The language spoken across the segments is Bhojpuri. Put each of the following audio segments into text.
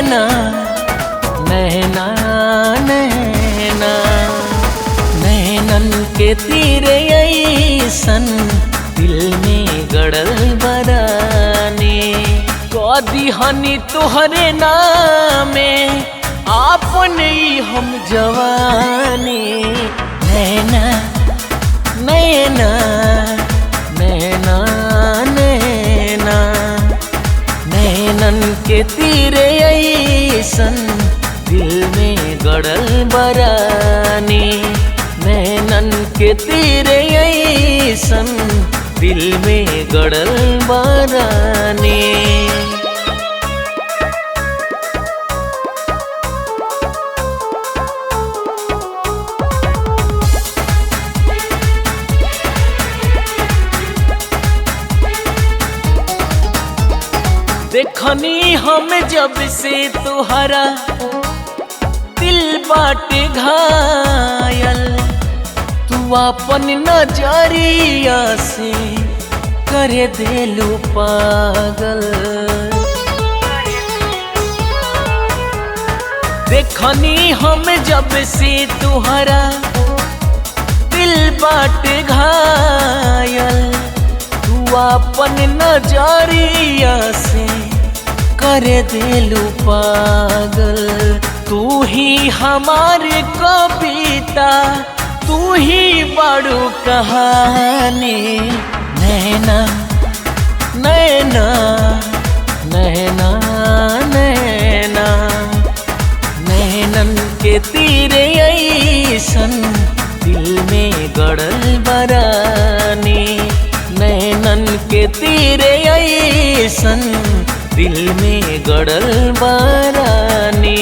नैना नैना नैना नैनन के तीरे ऐसन दिल में गड़ल बरानी कदी हनी तोहरे नामे आपने हम जवानी नैना नैना नैना नैना नैनन के तीरे ऐसन दिल में गड़ल बरानी नैनन के तीरे ऐसन दिल में गड़ल बरानी देखनी हम जब से तुहरा दिल बाटे घायल तू अपन नजरिया से करे देलू पागल देखनी हम जब से तुहरा दिल बाटे घायल तू अपन नजरिया से करे देलू पागल तू ही हमारे कविता तू ही बड़ू कहानी नैना नैना नैना नैना नैनन के तीरे ऐसन दिल में गड़ल बरानी नैनन के तीरे ऐसन दिल में गड़ल बरानी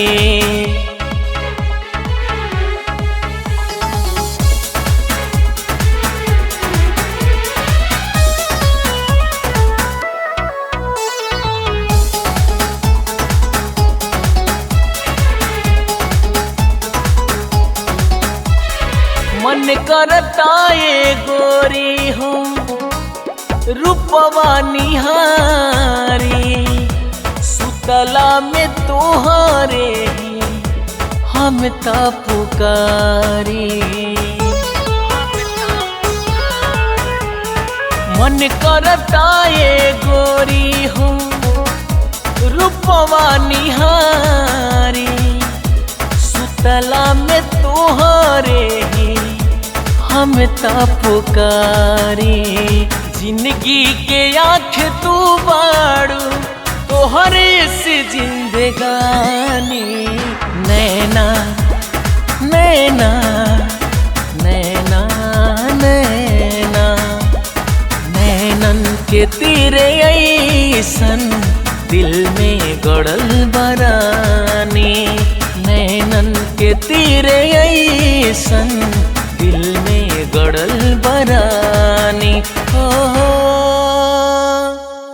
मन करता ये गोरी हो रूपवा निहारी सुतला में तोहरे हम ता पुकारी मन करता ये गोरी हो रूपवा निहारी सुतला में तोहरे हम ता पुकारी जिंदगी के आँख तू बाड़ू तोहरे से जिंदगानी नैना नैना नैना नैना नैनन के तीरे ऐसन दिल में गड़ल बरानी नैनन के तीरे ऐसन दिल में गड़ल बरानी हो